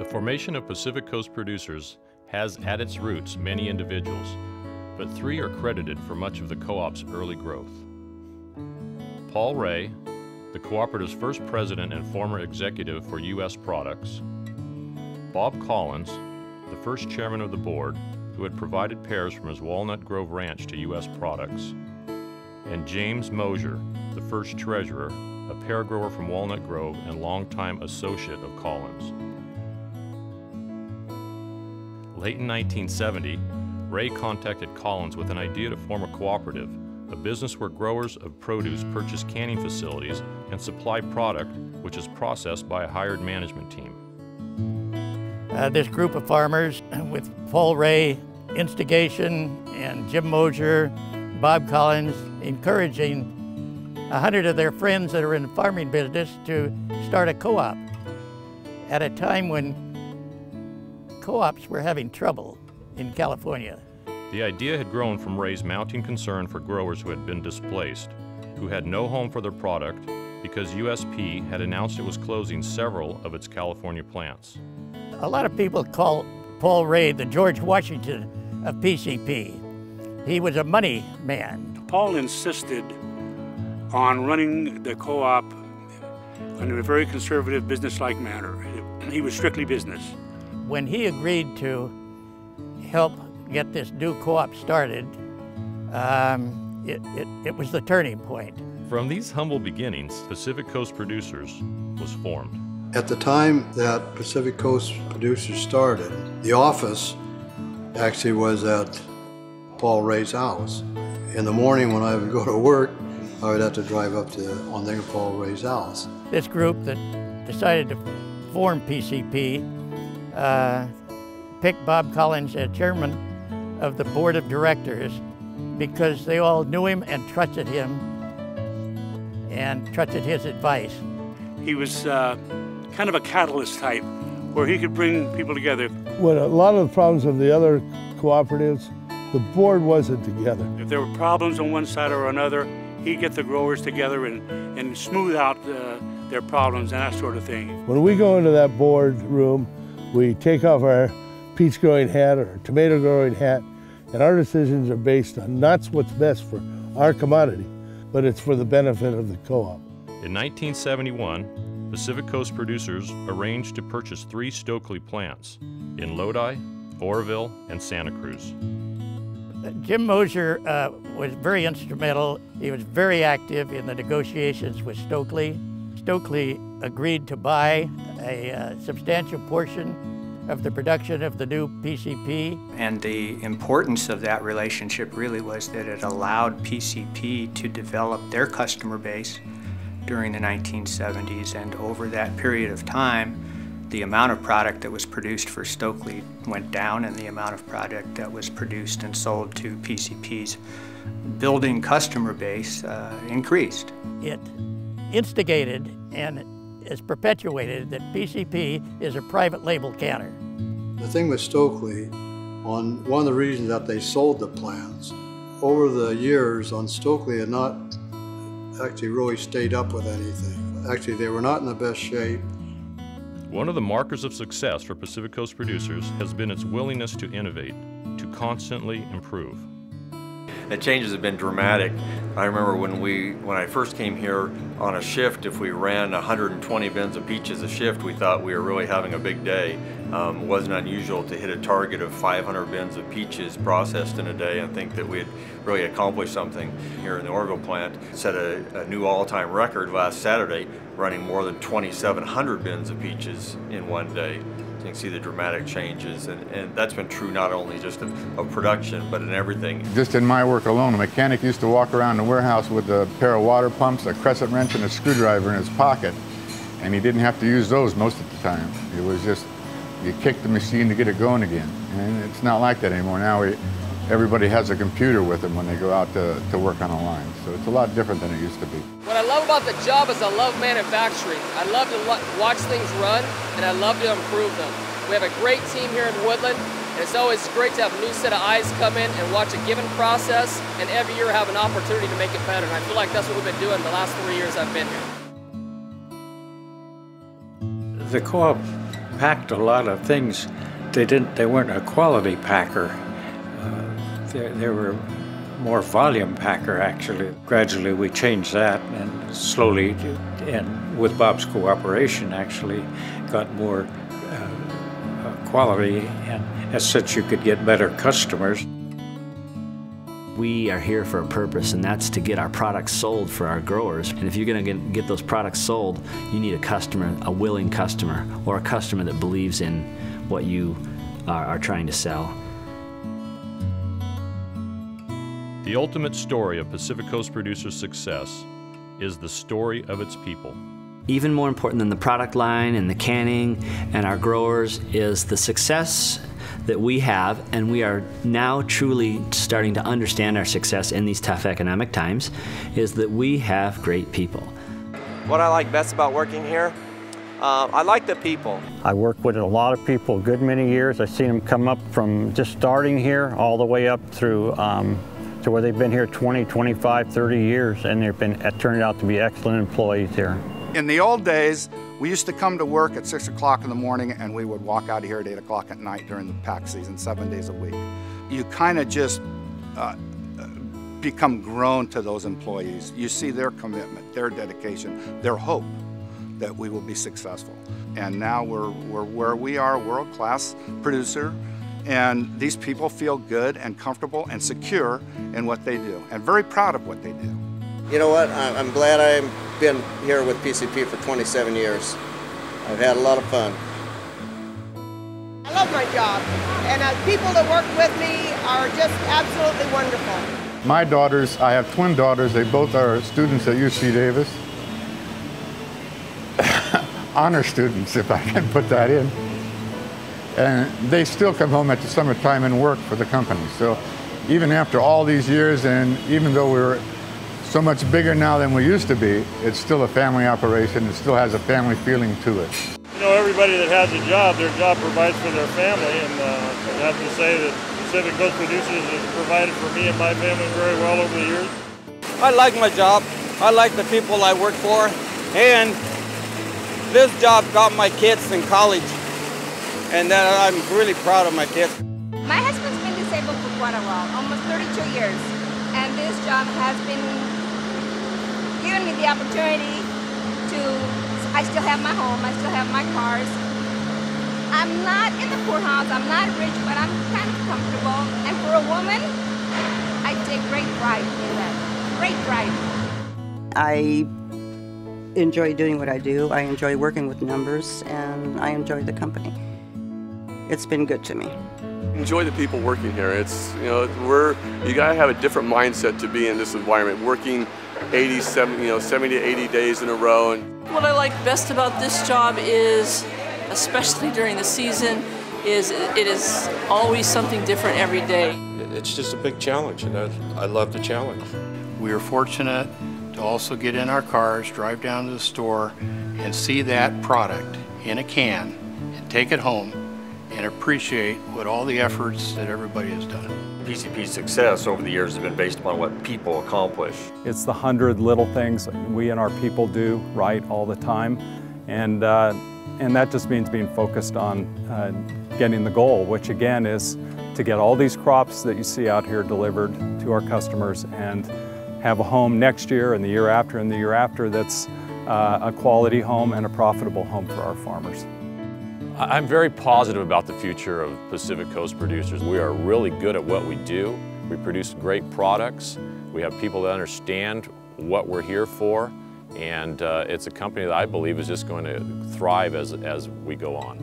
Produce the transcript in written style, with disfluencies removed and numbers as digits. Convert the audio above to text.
The formation of Pacific Coast Producers has at its roots many individuals, but three are credited for much of the co-op's early growth. Paul Ray, the Cooperative's first president and former executive for U.S. products. Bob Collins, the first chairman of the board, who had provided pears from his Walnut Grove Ranch to U.S. products. And James Moser, the first treasurer, a pear grower from Walnut Grove and longtime associate of Collins. Late in 1970, Ray contacted Collins with an idea to form a cooperative, a business where growers of produce purchase canning facilities and supply product which is processed by a hired management team. This group of farmers, with Paul Ray instigation and Jim Moser, Bob Collins, encouraging 100 of their friends that are in the farming business to start a co-op at a time when co-ops were having trouble in California. The idea had grown from Ray's mounting concern for growers who had been displaced, who had no home for their product because USP had announced it was closing several of its California plants. A lot of people call Paul Ray the George Washington of PCP. He was a money man. Paul insisted on running the co-op in a very conservative, business-like manner. He was strictly business. When he agreed to help get this new co-op started, it was the turning point. From these humble beginnings, Pacific Coast Producers was formed. At the time that Pacific Coast Producers started, the office actually was at Paul Ray's house. In the morning when I would go to work, I would have to drive up to Paul Ray's house. This group that decided to form PCP picked Bob Collins as chairman of the board of directors because they all knew him and trusted him and trusted his advice. He was kind of a catalyst type where he could bring people together. When a lot of the problems of the other cooperatives, the board wasn't together. If there were problems on one side or another, he'd get the growers together and smooth out their problems and that sort of thing. When we go into that board room, we take off our peach growing hat or tomato growing hat, and our decisions are based on not what's best for our commodity, but it's for the benefit of the co-op. In 1971, Pacific Coast Producers arranged to purchase 3 Stokely plants in Lodi, Oroville, and Santa Cruz. Jim Moser was very instrumental. He was very active in the negotiations with Stokely. Stokely agreed to buy a substantial portion of the production of the new PCP. And the importance of that relationship really was that it allowed PCP to develop their customer base during the 1970s, and over that period of time, the amount of product that was produced for Stokely went down and the amount of product that was produced and sold to PCP's building customer base increased. It instigated and is perpetuated that PCP is a private label canner. The thing with Stokely, one of the reasons that they sold the plants, over the years on Stokely had not actually really stayed up with anything. Actually, they were not in the best shape. One of the markers of success for Pacific Coast Producers has been its willingness to innovate, to constantly improve. The changes have been dramatic. I remember when I first came here on a shift, if we ran 120 bins of peaches a shift, we thought we were really having a big day. It wasn't unusual to hit a target of 500 bins of peaches processed in a day and think that we had really accomplished something. Here in the Oroville plant, set a new all-time record last Saturday, running more than 2,700 bins of peaches in one day. You can see the dramatic changes, and that's been true not only just of production, but in everything. Just in my work alone, a mechanic used to walk around the warehouse with a pair of water pumps, a crescent wrench, and a screwdriver in his pocket, and he didn't have to use those most of the time. It was just, you kick the machine to get it going again, and it's not like that anymore. Now everybody has a computer with them when they go out to work on a line, so it's a lot different than it used to be. What I love about the job is I love manufacturing. I love to watch things run, and I love to improve them. We have a great team here in Woodland, and it's always great to have a new set of eyes come in and watch a given process, and every year have an opportunity to make it better. And I feel like that's what we've been doing the last 3 years I've been here. The co-op packed a lot of things. They weren't a quality packer. They were more volume packer, actually. Gradually we changed that, and slowly, and with Bob's cooperation, actually got more quality, and as such you could get better customers. We are here for a purpose, and that's to get our products sold for our growers. And if you're going to get those products sold, you need a customer, a willing customer, or a customer that believes in what you are trying to sell. The ultimate story of Pacific Coast Producers' success is the story of its people. Even more important than the product line and the canning and our growers is the success that we have, and we are now truly starting to understand our success in these tough economic times, is that we have great people. What I like best about working here, I like the people. I worked with a lot of people a good many years. I've seen them come up from just starting here all the way up through to where they've been here 20, 25, 30 years, and they've been turned out to be excellent employees here. In the old days, we used to come to work at 6 o'clock in the morning, and we would walk out of here at 8 o'clock at night during the pack season, 7 days a week. You kind of just become grown to those employees. You see their commitment, their dedication, their hope that we will be successful. And now we're where we are, a world-class producer, and these people feel good and comfortable and secure in what they do, and very proud of what they do. You know what, I'm glad I've been here with PCP for 27 years. I've had a lot of fun. I love my job, and people that work with me are just absolutely wonderful. My daughters, I have twin daughters, they both are students at UC Davis. Honor students, if I can put that in. And they still come home at the summertime and work for the company. So even after all these years, and even though we're so much bigger now than we used to be, it's still a family operation. It still has a family feeling to it. You know, everybody that has a job, their job provides for their family, and I have to say that Pacific Coast Producers has provided for me and my family very well over the years. I like my job. I like the people I work for, and this job got my kids in college, and I'm really proud of my kids. My husband's been disabled for quite a while, almost 32 years, and this job has been giving me the opportunity to, I still have my home, I still have my cars. I'm not in the poorhouse, I'm not rich, but I'm kind of comfortable. And for a woman, I take great pride in that, great pride. I enjoy doing what I do. I enjoy working with numbers, and I enjoy the company. It's been good to me. Enjoy the people working here. It's, you know, you gotta have a different mindset to be in this environment, working 70 to 80 days in a row. And what I like best about this job is, especially during the season, is it is always something different every day. It's just a big challenge, and I love the challenge. We are fortunate to also get in our cars, drive down to the store, and see that product in a can, and take it home, and appreciate what all the efforts that everybody has done. PCP's success over the years has been based upon what people accomplish. It's the 100 little things we and our people do right all the time, and that just means being focused on getting the goal, which again is to get all these crops that you see out here delivered to our customers and have a home next year and the year after and the year after that's a quality home and a profitable home for our farmers. I'm very positive about the future of Pacific Coast Producers. We are really good at what we do. We produce great products. We have people that understand what we're here for, and it's a company that I believe is just going to thrive as we go on.